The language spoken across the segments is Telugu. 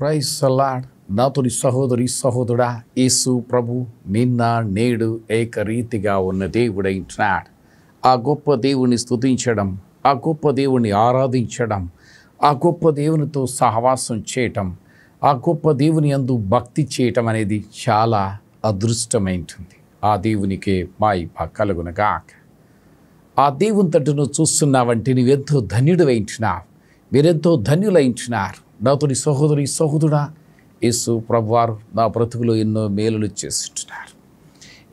ప్రైజ్ అలాడ్. నాతోని సహోదరి సహోదరుడా, యేసు ప్రభు నిన్న నేడు ఏకరీతిగా ఉన్న దేవుడైంటున్నాడు. ఆ గొప్ప దేవుని స్తుతించడం, ఆ గొప్ప దేవుని ఆరాధించడం, ఆ గొప్ప దేవునితో సహవాసం చేయటం, ఆ గొప్ప దేవుని యందు భక్తి చేయటం అనేది చాలా అదృష్టమైంటుంది. ఆ దేవునికే మహిమ కలుగునుగాక. ఆ దేవుని తట్టును చూస్తున్నావంటే నువ్వెంతో ధన్యుడివైంటున్నావు, మీరెంతో ధన్యులైంటున్నారు. నాతోని సహోదరి సహోదరుడా, యేసు ప్రభువారు నా బ్రతుకులో ఎన్నో మేలులు చేస్తుంటున్నారు.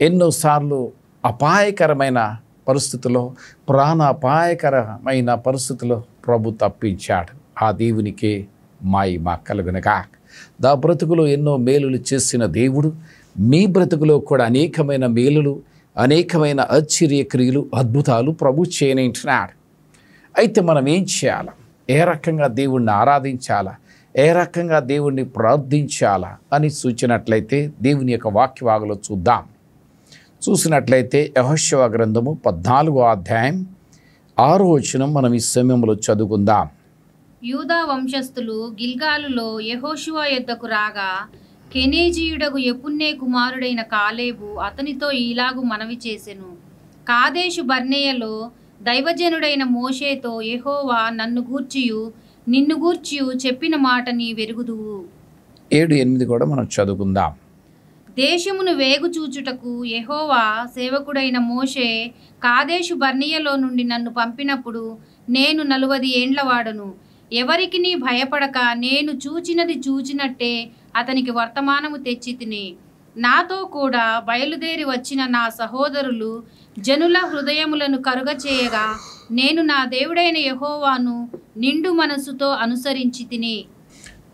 ఎన్నోసార్లు అపాయకరమైన పరిస్థితుల్లో, ప్రాణాపాయకరమైన పరిస్థితుల్లో ప్రభు తప్పించాడు. ఆ దేవునికే మహిమ కలుగునుగాక. నా బ్రతుకులో ఎన్నో మేలులు చేసిన దేవుడు మీ బ్రతుకులో కూడా అనేకమైన మేలులు, అనేకమైన ఆశ్చర్యక్రియలు, అద్భుతాలు ప్రభు చేయనంటున్నాడు. అయితే మనం ఏం చేయాలి? ఏ రకంగా దేవుణ్ణి ఆరాధించాలా, ఏ రకంగా దేవుణ్ణి ప్రార్థించాలా అని సూచినట్లయితే దేవుని యొక్క వాక్యభాగంలో చూద్దాం. చూసినట్లయితే యెహోషువ గ్రంథము 14వ అధ్యాయం 6వ వచనం మనం ఈ సమయంలో చదువుకుందాం. యూదా వంశస్థులు గిల్గాలులో యెహోషువ యొద్దకు రాగా, కెనేజీయుడగు యెఫున్నె కుమారుడైన కాలేబు అతనితో ఈలాగు మనవి చేసెను. కాదేషు బర్నేయలో దైవజనుడైన మోషేతో యెహోవా నన్ను గూర్చియు నిన్ను గూర్చియు చెప్పిన మాట నీ వెరుగుదువు. 7-8 కూడా మనం చదువుకుందాం. దేశమును వేగు చూచుటకు యెహోవా సేవకుడైన మోషే కాదేషు బర్నియలో నుండి నన్ను పంపినప్పుడు నేను 40 ఏండ్లవాడను. ఎవరికిని భయపడక నేను చూచినది చూచినట్టే అతనికి వర్తమానము తెచ్చి తిని, నాతో కూడా బయలుదేరి వచ్చిన నా సహోదరులు జనుల హృదయములను కరుగచేయగా నేను నా దేవుడైన యెహోవాను నిండు మనసుతో అనుసరించి తిని.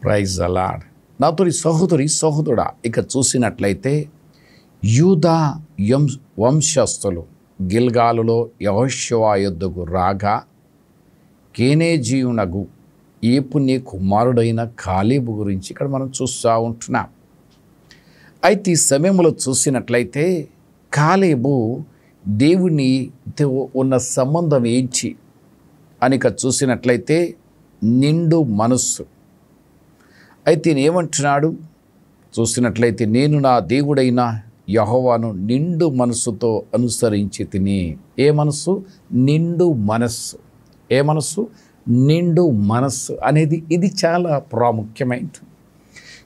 ప్రైజ్ అలాడ్. నాతోని సహోదరి సహోదరుడా, ఇక చూసినట్లయితే యూదా వంశస్థులు గిల్గాలులో యెహోషువ యొద్దకు రాగా, కేనేజీయునగు యెఫున్నె కుమారుడైన కాలేబు గురించి ఇక్కడ మనం చూస్తూ ఉంటున్నాం. అయితే ఈ సమయంలో చూసినట్లయితే కాలేబు దేవునితో ఉన్న సంబంధం ఏంటి అని చూసినట్లయితే నిండు మనస్సు. అయితే ఏమంటున్నాడు చూసినట్లయితే, నేను నా దేవుడైన యెహోవాను నిండు మనస్సుతో అనుసరించి తిని. ఏ మనస్సు? నిండు మనస్సు. ఏ మనస్సు? నిండు మనస్సు అనేది ఇది చాలా ప్రాముఖ్యమైనది.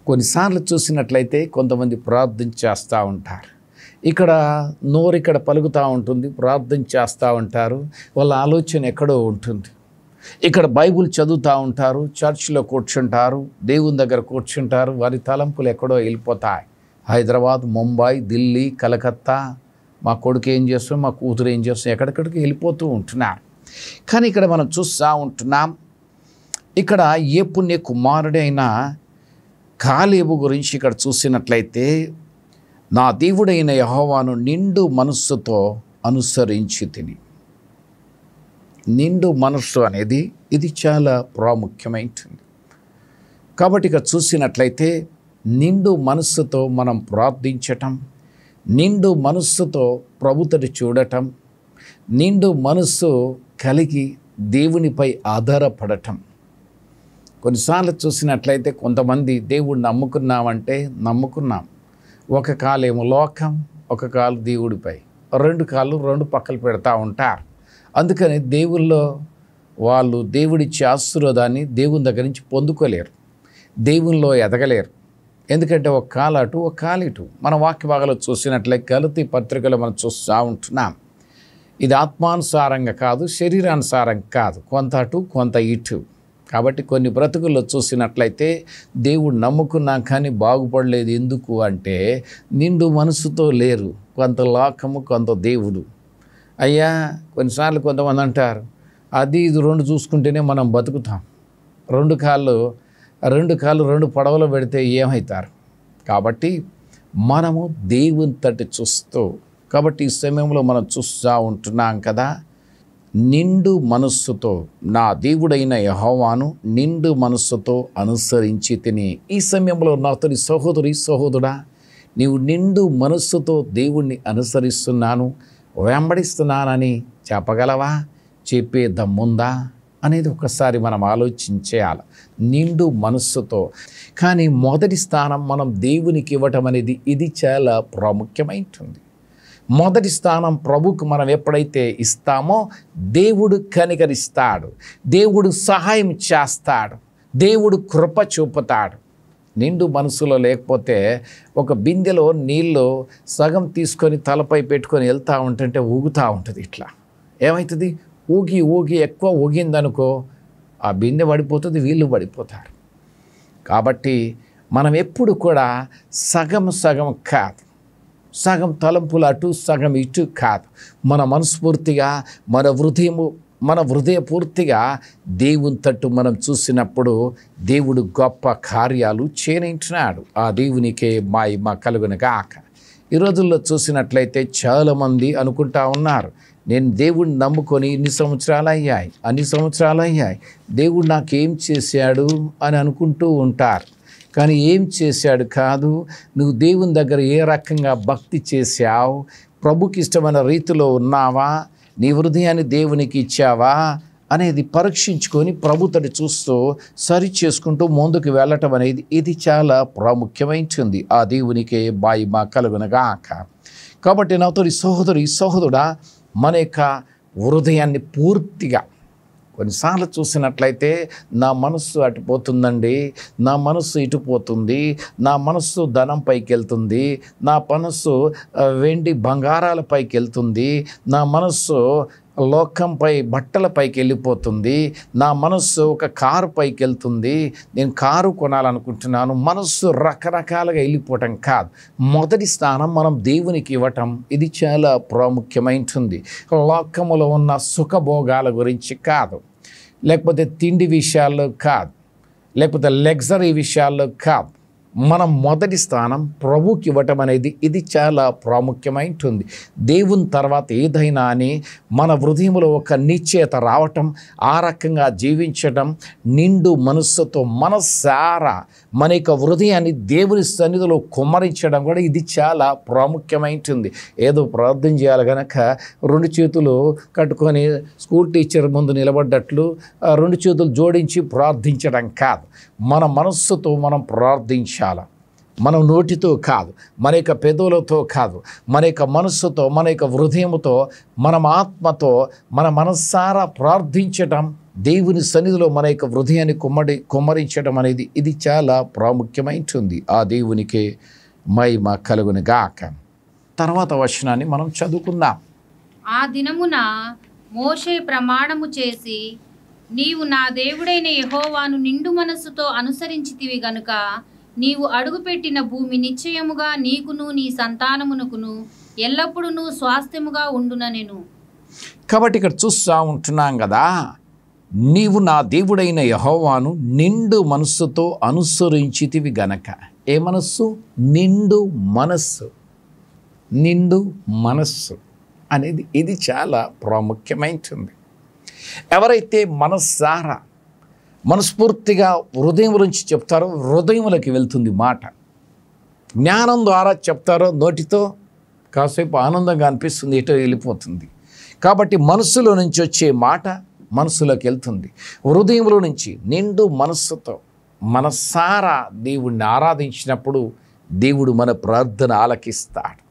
కొన్నిసార్లు చూసినట్లయితే కొంతమంది ప్రార్థన చేస్తూ ఉంటారు, ఇక్కడ నోరు పలుకుతూ ఉంటుంది, ప్రార్థన చేస్తూ ఉంటారు, వాళ్ళ ఆలోచన ఎక్కడో ఉంటుంది. ఇక్కడ బైబుల్ చదువుతూ ఉంటారు, చర్చిలో కూర్చుంటారు, దేవుని దగ్గర కూర్చుంటారు, వారి తలంపులు ఎక్కడో వెళ్ళిపోతాయి. హైదరాబాద్, ముంబై, ఢిల్లీ, కలకత్తా, మా కొడుకు ఏం చేస్తాం, మా కూతురు ఏం చేస్తాం, ఎక్కడిక్కడికి వెళ్ళిపోతూ ఉంటున్నారు. కానీ ఇక్కడ మనం చూస్తూ ఉంటున్నాం, ఇక్కడ యెఫున్నె కుమారుడైన కాలేబు గురించి ఇక్కడ చూసినట్లయితే, నా దేవుడైన యెహోవాను నిండు మనస్సుతో అనుసరించి తిని. నిండు మనస్సు అనేది ఇది చాలా ప్రాముఖ్యమైనది. కాబట్టి ఇక చూసినట్లయితే నిండు మనస్సుతో మనం ప్రార్థించటం, నిండు మనస్సుతో ప్రభువుని చూడటం, నిండు మనస్సు కలిగి దేవునిపై ఆధారపడటం. కొన్నిసార్లు చూసినట్లయితే కొంతమంది దేవుడిని నమ్ముకున్నామంటే నమ్ముకున్నాం, ఒక కాలేమో లోకం, ఒక కాలు దేవుడిపై, రెండు కాళ్ళు రెండు పక్కలు పెడతా ఉంటారు. అందుకని దేవుల్లో వాళ్ళు దేవుడిచ్చే ఆశీర్వాదాన్ని దేవుని దగ్గర నుంచి పొందుకోలేరు, దేవునిలో ఎదగలేరు. ఎందుకంటే ఒక కాలు అటు, ఒక కాలు ఇటు. మన వాక్య భాగంలో చూసినట్లయితే గలతీ పత్రికలో మనం చూస్తూ ఉంటున్నాం, ఇది ఆత్మానుసారంగా కాదు, శరీరానుసారం కాదు, కొంత అటు కొంత ఇటు. కాబట్టి కొన్ని బ్రతుకుల్లో చూసినట్లయితే దేవుడు నమ్ముకున్నాం కానీ బాగుపడలేదు. ఎందుకు అంటే నిండు మనసుతో లేరు, కొంత లోకము కొంత దేవుడు. అయ్యా కొన్నిసార్లు కొంతమంది అంటారు, అది ఇది రెండు చూసుకుంటేనే మనం బతుకుతాం, రెండు కాళ్ళు రెండు పడవలో పెడితే ఏమవుతారు. కాబట్టి మనము దేవుని తట్టు చూస్తూ, కాబట్టి ఈ సమయంలో మనం చూస్తూ ఉంటున్నాం కదా, నిండు మనస్సుతో నా దేవుడైన యెహోవాను నిండు మనస్సుతో అనుసరించి తిని. ఈ సమయంలో నాతోని సహోదరి సహోదరుడా, నీవు నిండు మనస్సుతో దేవుణ్ణి అనుసరిస్తున్నాను, వెంబడిస్తున్నానని చెప్పగలవా? చెప్పే దమ్ముందా? అనేది ఒకసారి మనం ఆలోచించేయాలి. నిండు మనస్సుతో. కానీ మొదటి స్థానం మనం దేవునికి ఇవ్వటం అనేది ఇది చాలా ప్రాముఖ్యమైనది. మొదటి స్థానం ప్రభుకు మనం ఎప్పుడైతే ఇస్తామో దేవుడు కనికరిస్తాడు, దేవుడు సహాయం చేస్తాడు, దేవుడు కృప చూపుతాడు. నిండు మనసులో లేకపోతే ఒక బిందెలో నీళ్ళు సగం తీసుకొని తలపై పెట్టుకొని వెళ్తూ ఉంటుంటే ఊగుతూ ఉంటుంది. ఇట్లా ఏమవుతుంది, ఊగి ఊగి ఎక్కువ ఊగిందనుకో ఆ బిందె పడిపోతుంది, వీళ్ళు పడిపోతారు. కాబట్టి మనం ఎప్పుడు కూడా సగం సగం కాదు, సగం తలంపులు అటు సగం ఇటు కాదు. మన మనస్ఫూర్తిగా మన హృదయపూర్తిగా దేవుని తట్టు మనం చూసినప్పుడు దేవుడు గొప్ప కార్యాలు చేయనింటున్నాడు. ఆ దేవునికే మహిమ కలుగునుగాక. ఈ రోజుల్లో చూసినట్లయితే చాలామంది అనుకుంటా ఉన్నారు, నేను దేవుడిని నమ్ముకొని అన్ని సంవత్సరాలు అయ్యాయి, దేవుడు నాకేం చేశాడు అని అనుకుంటూ ఉంటారు. కానీ ఏం చేశాడు కాదు, నువ్వు దేవుని దగ్గర ఏ రకంగా భక్తి చేశావు, ప్రభుకి ఇష్టమైన రీతిలో ఉన్నావా, నీ హృదయాన్ని దేవునికి ఇచ్చావా అనేది పరీక్షించుకొని ప్రభుతోటి చూస్తూ సరి చేసుకుంటూ ముందుకు వెళ్ళటం అనేది ఇది చాలా ప్రాముఖ్యమైనది. ఆ దేవునికే మహిమ కలుగునుగాక. కాబట్టి నాతో సహోదరుడా, మన యొక్క హృదయాన్ని పూర్తిగా, కొన్నిసార్లు చూసినట్లయితే నా మనస్సు అటుపోతుందండి, నా మనస్సు ఇటుపోతుంది, నా మనస్సు ధనం పైకి వెళ్తుంది, నా మనస్సు వెండి బంగారాల పైకి వెళ్తుంది, నా మనస్సు లోకంపై బట్టల పైకి వెళ్ళిపోతుంది, నా మనస్సు ఒక కారు పైకి వెళ్తుంది, నేను కారు కొనాలనుకుంటున్నాను. మనస్సు రకరకాలుగా వెళ్ళిపోవటం కాదు. మొదటి స్థానం మనం దేవునికి ఇవ్వటం ఇది చాలా ప్రాముఖ్యమైనది. లోకములో ఉన్న సుఖభోగాల గురించి కాదు, లేకపోతే తిండి విషయాల్లో కాదు, లేకపోతే లగ్జరీ విషయాల్లో కాదు. మనం మొదటి స్థానం ప్రభుకి ఇవ్వటం అనేది ఇది చాలా ప్రాముఖ్యమైనది. దేవుని తర్వాత ఏదైనా అని మన హృదయంలో ఒక నిశ్చయత రావటం, ఆ రకంగా జీవించటం, నిండు మనస్సుతో మనసారా మన యొక్క హృదయాన్ని దేవుని సన్నిధిలో కుమ్మరించడం కూడా ఇది చాలా ప్రాముఖ్యమైనది. ఏదో ప్రార్థన చేయాలి కనుక రెండు చేతులు కట్టుకొని స్కూల్ టీచర్ ముందు నిలబడ్డట్లు రెండు చేతులు జోడించి ప్రార్థించడం కాదు. మన మనస్సుతో మనం ప్రార్థించాలి. మనం నోటితో కాదు, మన యొక్క పెదవులతో కాదు, మన యొక్క మనస్సుతో, మన యొక్క హృదయముతో, మన ఆత్మతో, మన మనస్సారా ప్రార్థించటం, దేవుని సన్నిధిలో మన యొక్క హృదయాన్ని కుమ్మరించడం అనేది ఇది చాలా ప్రాముఖ్యమైనది. ఆ దేవునికి మహిమ కలుగునుగాక. తర్వాత వచనాన్ని మనం చదువుకుందాం. ఆ దినమున మోషే ప్రమాణము చేసి, నీవు నా దేవుడైన యెహోవాను నిండు మనస్సుతో అనుసరించితివి గనుక నీవు అడుగుపెట్టిన భూమి నిశ్చయముగా నీకును నీ సంతానమునకును ఎల్లప్పుడూ స్వాస్థ్యముగా ఉండుననెను. కాబట్టి ఇక్కడ చూస్తూ ఉంటున్నాం కదా, నీవు నా దేవుడైన యెహోవాను నిండు మనస్సుతో అనుసరించితివి గనక. ఏ మనస్సు? నిండు మనస్సు. నిండు మనస్సు అనేది ఇది చాలా ప్రాముఖ్యమైనది. ఎవరైతే మనస్సారా మనస్ఫూర్తిగా హృదయం నుంచి చెప్తారో హృదయములకి వెళ్తుంది మాట. జ్ఞానం ద్వారా చెప్తారో నోటితో కాసేపు ఆనందంగా అనిపిస్తుంది, ఎటో వెళ్ళిపోతుంది. కాబట్టి మనస్సులో నుంచి వచ్చే మాట మనస్సులోకి వెళ్తుంది. హృదయంలో నుంచి నిండు మనస్సుతో మనసారా దేవుణ్ణి ఆరాధించినప్పుడు దేవుడు మన ప్రార్థన ఆలకిస్తాడు,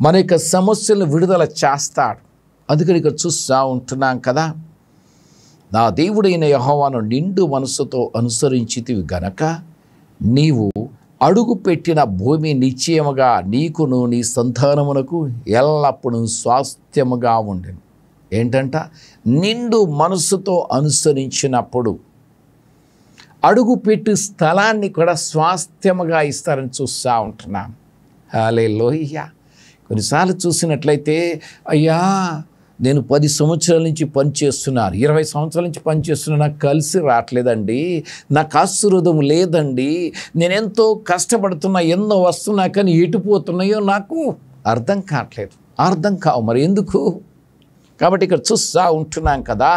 మన యొక్క సమస్యలను విడుదల చేస్తాడు. అందుకని ఇక్కడ చూస్తూ ఉంటున్నాం కదా, నా దేవుడైన యెహోవాను నిండు మనస్సుతో అనుసరించితివి గనక నీవు అడుగు పెట్టిన భూమి నిశ్చయముగా నీకును నీ సంతానమునకు ఎల్లప్పుడూ స్వాస్థ్యముగా ఉండెను. ఏంటంట? నిండు మనస్సుతో అనుసరించినప్పుడు అడుగుపెట్టు స్థలాన్ని కూడా స్వాస్థ్యముగా ఇస్తారని చూస్తూ ఉంటున్నాం. హల్లెలూయా. కొన్నిసార్లు చూసినట్లయితే, అయ్యా నేను 10 సంవత్సరాల నుంచి పనిచేస్తున్నాను, 20 సంవత్సరాల నుంచి పనిచేస్తున్నా, నాకు కలిసి రావట్లేదండి, నాకు ఆశీర్వాదం లేదండి, నేను ఎంతో కష్టపడుతున్నా, ఎన్నో వస్తున్నా, కానీ ఎటుపోతున్నాయో నాకు అర్థం కావట్లేదు. అర్థం కావు, మరి ఎందుకు? కాబట్టి ఇక్కడ చూస్తూ ఉంటున్నాం కదా,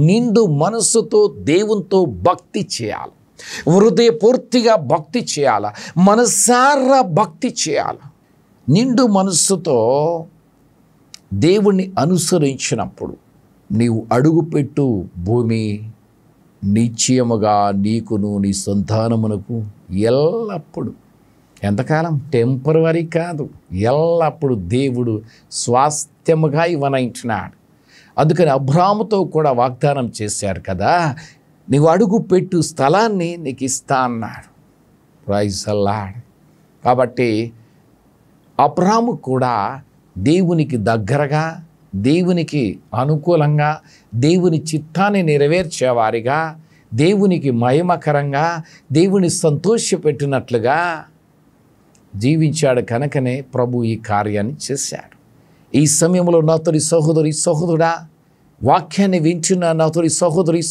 నిండు మనస్సుతో దేవునితో భక్తి చేయాలి, హృదయపూర్తిగా భక్తి చేయాలి, మనసారా భక్తి చేయాలి. నిండు మనస్సుతో దేవుణ్ణి అనుసరించినప్పుడు నీవు అడుగుపెట్టు భూమి నిశ్చయముగా నీకును నీ సంతానమునకు ఎల్లప్పుడు, ఎంతకాలం, టెంపరవరీ కాదు, ఎల్లప్పుడు దేవుడు స్వాస్థ్యముగా ఇవ్వనంటున్నాడు. అందుకని అబ్రాహాముతో కూడా వాగ్దానం చేశారు కదా, నీవు అడుగు పెట్టు స్థలాన్ని నీకు ఇస్తా అన్నాడు. Praise the Lord. కాబట్టి అబ్రాహాము కూడా దేవునికి దగ్గరగా, దేవునికి అనుకూలంగా, దేవుని చిత్తాన్ని నెరవేర్చేవారిగా, దేవునికి మహిమకరంగా, దేవుని సంతోషపెట్టినట్లుగా జీవించాడు. కనుకనే ప్రభు ఈ కార్యాన్ని చేశాడు. ఈ సమయంలో నా తోటి సహోదరుడా, వాక్యాన్ని వింటున్న నా తోటి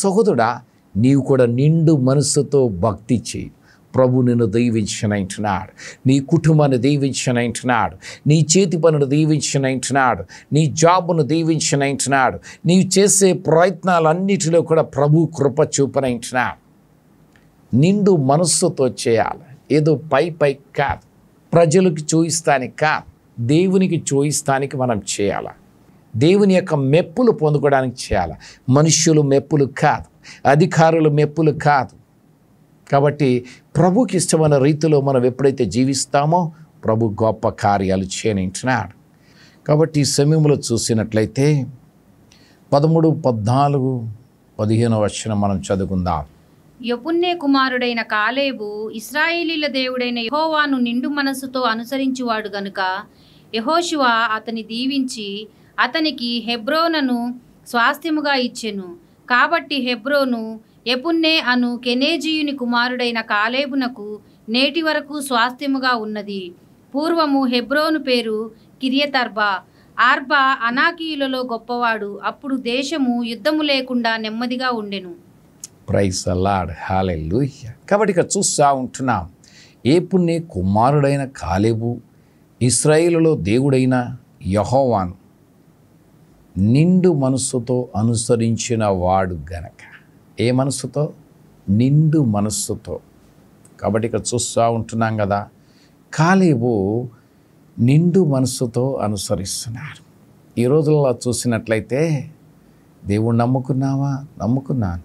సహోదరుడా, నీవు కూడా నిండు మనస్సుతో భక్తి చేయి. ప్రభు నిన్ను దీవించనంటున్నాడు, నీ కుటుంబాన్ని దీవించనంటున్నాడు, నీ చేతి పనులు దీవించనంటున్నాడు, నీ జాబును దీవించనంటున్నాడు, నీవు చేసే ప్రయత్నాలన్నిటిలో కూడా ప్రభు కృప చూపనంటున్నాడు. నిండు మనస్సుతో చేయాలి. ఏదో పై కాదు, ప్రజలకు చూయిస్తానికి కాదు, దేవునికి చూయిస్తానికి మనం చేయాలి. దేవుని యొక్క మెప్పులు పొందుకోవడానికి చేయాలి. మనుష్యులు మెప్పులు కాదు, అధికారులు మెప్పులు కాదు. కాబట్టి ప్రభుకి ఇష్టమైన రీతిలో మనం ఎప్పుడైతే జీవిస్తామో ప్రభు గొప్ప కార్యాలు చేయనింటున్నాడు. కాబట్టి ఈ సమయంలో చూసినట్లయితే 13, 14, 15 వచనం మనం చదువుకుందాం. యెఫున్నె కుమారుడైన కాలేబు ఇశ్రాయేలీల దేవుడైన యెహోవాను నిండు మనస్సుతో అనుసరించువాడు గనుక యెహోషువ అతని దీవించి అతనికి హెబ్రోనును స్వాస్థ్యముగా ఇచ్చెను. కాబట్టి హెబ్రోను యెఫున్నె అను కెనేజీయుని కుమారుడైన కాలేబునకు నేటి వరకు స్వాస్థ్యముగా ఉన్నది. పూర్వము హెబ్రోను పేరు కిరియతర్బా. ఆర్బా అనాకీయులలో గొప్పవాడు. అప్పుడు దేశము యుద్ధము లేకుండా నెమ్మదిగా ఉండెను. Praise the Lord. హల్లెలూయా. కాబట్టి ఇక్కడ చూస్తూ ఉంటున్నాం, యెఫున్నె కుమారుడైన కాలేబు ఇశ్రాయేలులో దేవుడైన యెహోవాను నిండు మనస్సుతో అనుసరించిన వాడు గనక. ఏ మనస్సుతో? నిండు మనస్సుతో. కాబట్టి ఇక్కడ చూస్తూ ఉంటున్నాం కదా, కాలేబు నిండు మనస్సుతో అనుసరిస్తున్నారు. ఈ రోజుల్లో చూసినట్లయితే దేవుడు నమ్ముకున్నావా? నమ్ముకున్నాను.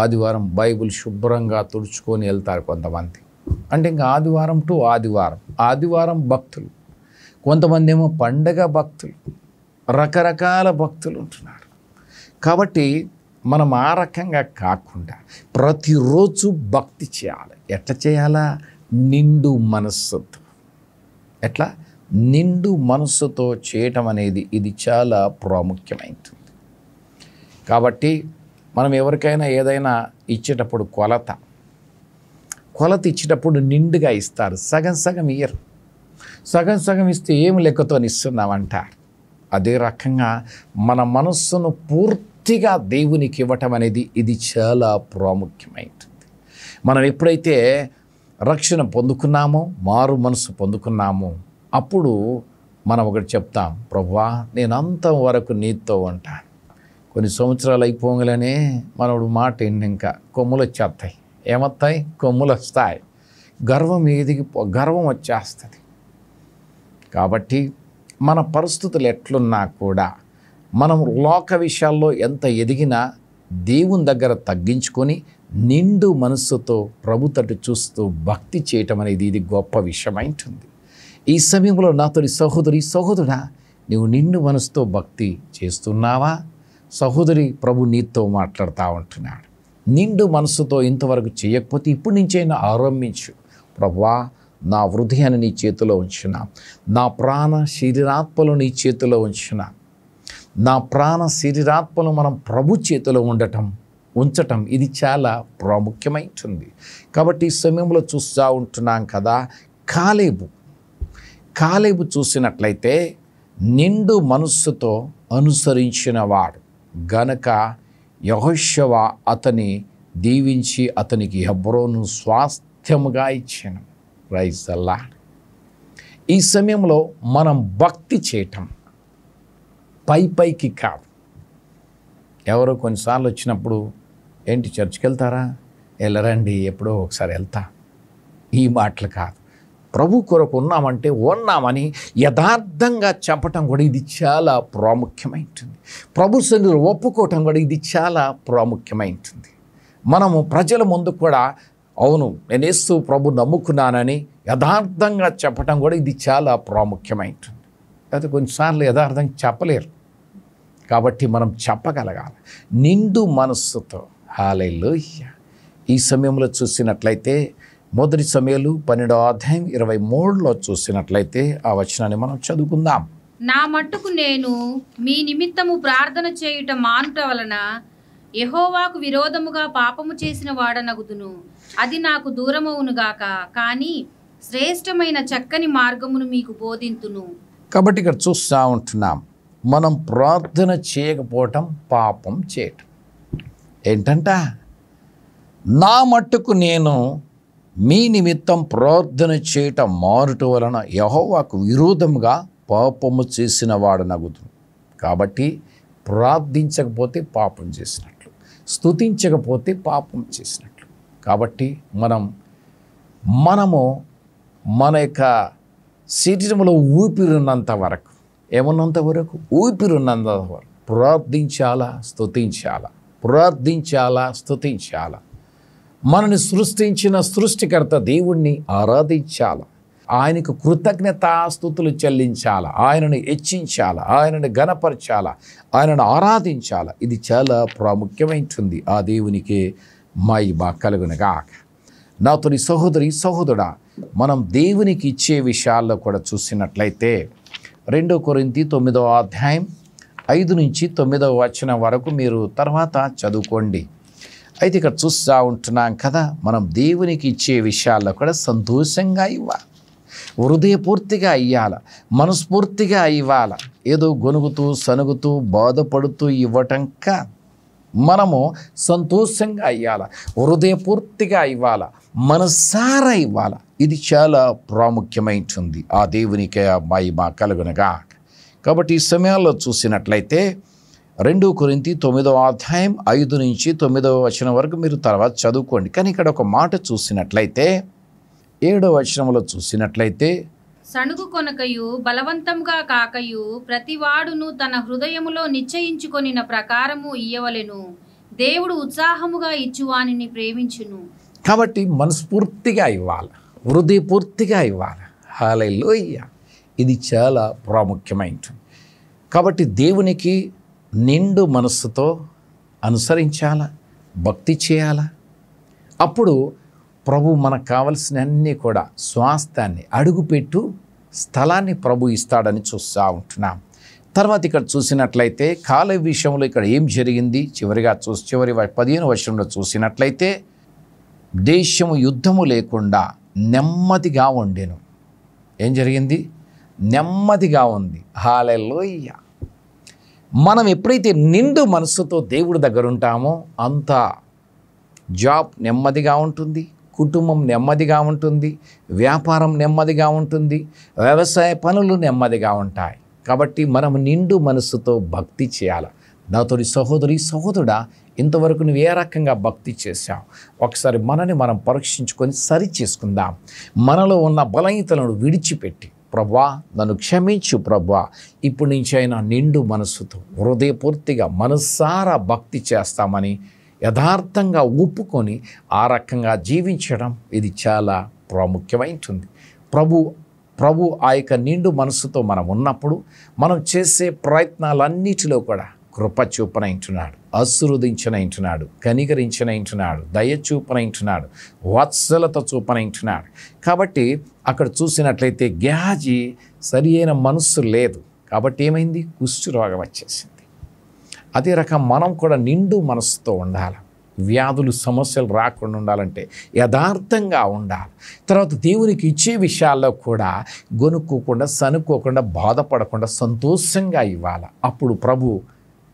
ఆదివారం బైబిల్ శుభ్రంగా తుడుచుకొని వెళ్తారు కొంతమంది. అంటే ఇంకా ఆదివారం టు ఆదివారం భక్తులు, కొంతమంది ఏమో పండగ భక్తులు, రకరకాల భక్తులు ఉంటున్నారు. కాబట్టి మనం ఆ రకంగా కాకుండా ప్రతిరోజు భక్తి చేయాలి. ఎట్లా చేయాలా? నిండు మనస్సుతో. ఎట్లా? నిండు మనస్సుతో చేయటం అనేది ఇది చాలా ప్రాముఖ్యమైనది. కాబట్టి మనం ఎవరికైనా ఏదైనా ఇచ్చేటప్పుడు కొలత ఇచ్చేటప్పుడు నిండుగా ఇస్తారు, సగం సగం ఇయ్యరు. సగం ఇస్తే ఏం లెక్కతో ఇస్తున్నామంటారు. అదే రకంగా మన మనస్సును పూర్తిగా దేవునికి ఇవ్వటం అనేది ఇది చాలా ప్రాముఖ్యమైనది. మనం ఎప్పుడైతే రక్షణ పొందుకున్నామో, మారు మనసు పొందుకున్నామో, అప్పుడు మనం ఒకటి చెప్తాం, ప్రభువా నేను అంతవరకు నీతో ఉంటాను. కొన్ని సంవత్సరాలు అయిపోగానే మనోడు మాట ఏంటి, ఇంకా కొమ్ములు వచ్చేస్తాయి. ఏమొస్తాయి? కొమ్ములు వస్తాయి. గర్వం వచ్చేస్తుంది. కాబట్టి మన పరిస్థితులు ఎట్లున్నా కూడా మనం లోక విషయాల్లో ఎంత ఎదిగినా దేవుని దగ్గర తగ్గించుకొని నిండు మనస్సుతో ప్రభు తట్టు చూస్తూ భక్తి చేయటం అనేది ఇది గొప్ప విషయమైంటుంది. ఈ సమయంలో నాతోని సహోదరుడా, నీవు నిండు మనసుతో భక్తి చేస్తున్నావా? సహోదరి, ప్రభు నీతో మాట్లాడుతూ ఉంటున్నాడు. నిండు మనసుతో ఇంతవరకు చేయకపోతే ఇప్పుడు నుంచైనా ఆరంభించు. ప్రభువా నా హృదయాన్ని నీ చేతిలో ఉంచున్నా, నా ప్రాణ శరీరాత్మలు నీ చేతిలో ఉంచున్నా. నా ప్రాణ శరీరాత్మలు మనం ప్రభు చేతిలో ఉంచటం ఇది చాలా ప్రాముఖ్యమైంటుంది. కాబట్టి ఈ సమయంలో చూస్తూ ఉంటున్నాం కదా, కాలేబు చూసినట్లయితే నిండు మనస్సుతో అనుసరించిన వాడు గనక యెహోషువ అతని దీవించి అతనికి హెబ్రోను స్వాస్థ్యముగా ఇచ్చాను. Praise the Lord. ఈ సమయంలో మనం భక్తి చేయటం పైకి కాదు. ఎవరో కొన్నిసార్లు వచ్చినప్పుడు, ఏంటి చర్చికి వెళ్తారా? వెళ్ళరండి, ఎప్పుడో ఒకసారి వెళ్తా. ఈ మాటలు కాదు. ప్రభు కొరకు ఉన్నామని యథార్థంగా చెప్పటం కూడా ఇది చాలా ప్రాముఖ్యమైంటుంది. ప్రభు సన్నిధిలో ఒప్పుకోవటం కూడా ఇది చాలా ప్రాముఖ్యమైంటుంది. మనము ప్రజల ముందు కూడా అవును నేను యేసు ప్రభు నమ్ముకున్నానని యథార్థంగా చెప్పడం కూడా ఇది చాలా ప్రాముఖ్యమైనది. అయితే కొన్నిసార్లు యథార్థంగా చెప్పలేరు, కాబట్టి మనం చెప్పగలగాలి నిండు మనస్సుతో. హల్లెలూయా. ఈ సమయంలో చూసినట్లయితే మొదటి సమయాలు 12:23 చూసినట్లయితే ఆ వచనాన్ని మనం చదువుకుందాం. నా మట్టుకు నేను మీ నిమిత్తము ప్రార్థన చేయుట మానుట వలన యెహోవాకు విరోధముగా పాపము చేసిన వాడనగుదును. అది నాకు దూరమవునుగాక, కానీ శ్రేష్టమైన చక్కని మార్గమును మీకు బోధింతును. కాబట్టి ఇక్కడ చూస్తూ ఉంటున్నాం, మనం ప్రార్థన చేయకపోవటం పాపం చేయటం. ఏంటంట, నా మట్టుకు నేను మీ నిమిత్తం ప్రార్థన చేయటం మానుట వలన యెహోవాకు విరోధముగా పాపము చేసిన వాడనగుదును. కాబట్టి ప్రార్థించకపోతే పాపం చేసినట్లు, స్తుతించకపోతే పాపం చేసినట్లు. కాబట్టి మనము మన యొక్క శరీరంలో ఊపిరున్నంత వరకు, ఏమన్నంత వరకు, ఊపిరున్నంత వరకు ప్రార్థించాలా, స్తుతించాలా, ప్రార్థించాలా, స్తుతించాలా. మనని సృష్టించిన సృష్టికర్త దేవుణ్ణి ఆరాధించాలా, ఆయనకు కృతజ్ఞతాస్తుతులు చెల్లించాలా, ఆయనను హెచ్చించాలా, ఆయనను ఘనపరచాలా, ఆయనను ఆరాధించాలా. ఇది చాలా ప్రాముఖ్యమైనది. ఆ దేవునికి మహిమ కలుగునుగాక. నాతోని సహోదరి సహోదరుడా, మనం దేవునికి ఇచ్చే విషయాల్లో కూడా చూసినట్లయితే 2 కొరింథీ 9:5-9 వరకు మీరు తర్వాత చదువుకోండి. అయితే ఇక్కడ చూస్తూ ఉంటున్నాం కదా, మనం దేవునికి ఇచ్చే విషయాల్లో కూడా సంతోషంగా ఇవ్వాలి, హృదయపూర్తిగా ఇవ్వాలి, మనస్ఫూర్తిగా ఇవ్వాలి. ఏదో గొనుగుతూ సనుగుతూ బాధపడుతూ ఇవ్వటంక మనము సంతోషంగా ఇవ్వాలి, హృదయపూర్తిగా ఇవ్వాలి, మనసారా ఇవ్వాలి. ఇది చాలా ప్రాముఖ్యమైనది. ఆ దేవునికి మహిమ కలుగునుగా. కాబట్టి ఈ సమయాల్లో చూసినట్లయితే 2 కొరింథీ 9:5-9 వరకు మీరు తర్వాత చదువుకోండి. కానీ ఇక్కడ ఒక మాట చూసినట్లయితే 7వ వచనంలో చూసినట్లయితే, సణుగు కొనకయు బలవంతంగా కాకయు ప్రతివాడును తన హృదయములో నిశ్చయించుకొనిన ప్రకారము ఇయ్యవలెను. దేవుడు ఉత్సాహముగా ఇచ్చువానిని ప్రేమించును. కాబట్టి మనస్ఫూర్తిగా ఇవ్వాలి, హృదయపూర్తిగా ఇవ్వాలి. హల్లెలూయా. ఇది చాలా ప్రాముఖ్యమైనది. కాబట్టి దేవునికి నిండు మనస్సుతో అనుసరించాలా, భక్తి చేయాలా. అప్పుడు ప్రభు మనకు కావలసిన అన్నీ కూడా స్వాస్థ్యాన్ని, అడుగుపెట్టు స్థలాన్ని ప్రభు ఇస్తాడని చూస్తూ ఉంటున్నాం. తర్వాత ఇక్కడ చూసినట్లయితే కాలేబు విషయంలో ఇక్కడ ఏం జరిగింది, చివరి 15వ వచనంలో చూసినట్లయితే, దేశము యుద్ధము లేకుండా నెమ్మదిగా ఉండెను. ఏం జరిగింది? నెమ్మదిగా ఉంది. హల్లెలూయా. మనం ఎప్పుడైతే నిండు మనస్సుతో దేవుడి దగ్గర ఉంటామో అంత జాబ్ నెమ్మదిగా ఉంటుంది, కుటుంబం నెమ్మదిగా ఉంటుంది, వ్యాపారం నెమ్మదిగా ఉంటుంది, వ్యవసాయ పనులు నెమ్మదిగా ఉంటాయి. కాబట్టి మనం నిండు మనస్సుతో భక్తి చేయాలి. నాతోటి సహోదరి సహోదరుడా, ఇంతవరకు నువ్వు ఏ రకంగా భక్తి చేశావు? ఒకసారి మనని మనం పరీక్షించుకొని సరి చేసుకుందాం. మనలో ఉన్న బలహీనతలను విడిచిపెట్టి, ప్రభువా నన్ను క్షమించు ప్రభువా, ఇప్పటి నుంచి అయినా నిండు మనస్సుతో హృదయపూర్తిగా మనసారా భక్తి చేస్తామని యథార్థంగా ఒప్పుకొని ఆ రకంగా జీవించడం ఇది చాలా ప్రాముఖ్యమైనది. ప్రభు ఆ యొక్క నిండు మనస్సుతో మనం ఉన్నప్పుడు మనం చేసే ప్రయత్నాలన్నిటిలో కూడా కృప చూపనంటున్నాడు, ఆశీర్వదించనంటున్నాడు, కనికరించనంటున్నాడు, దయ చూపనంటున్నాడు, వాత్సలత చూపనంటున్నాడు. కాబట్టి అక్కడ చూసినట్లయితే గేహాజీ సరి అయిన మనస్సు లేదు. కాబట్టి ఏమైంది? కుష్ఠరోగం వచ్చేసింది. అదే రకం మనం కూడా నిండు మనస్సుతో ఉండాలి. వ్యాధులు సమస్యలు రాకుండా ఉండాలంటే యథార్థంగా ఉండాలి. తర్వాత దేవునికి ఇచ్చే విషయాల్లో కూడా గొనుక్కోకుండా, సనుక్కోకుండా, బాధపడకుండా సంతోషంగా ఇవ్వాలి. అప్పుడు ప్రభు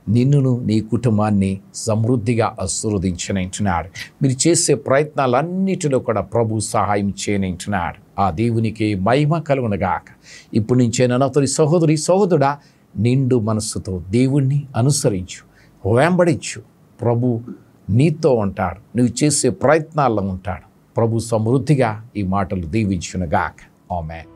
నిన్నును నీ కుటుంబాన్ని సమృద్ధిగా ఆశీర్వదించనంటున్నాడు. మీరు చేసే ప్రయత్నాలన్నిటిలో కూడా ప్రభు సహాయం చేయనంటున్నాడు. ఆ దేవునికి మహిమ కలుగునుగాక. ఇప్పుడు నుంచైనా నాతోని సహోదరి సహోదరుడా, నిండు మనస్సుతో దేవుణ్ణి అనుసరించు, వెంబడించు. ప్రభు నీతో ఉంటాడు, నువ్వు చేసే ప్రయత్నాల్లో ఉంటాడు. ప్రభు సమృద్ధిగా ఈ మాటలు దీవించునుగాక. ఆమేన్.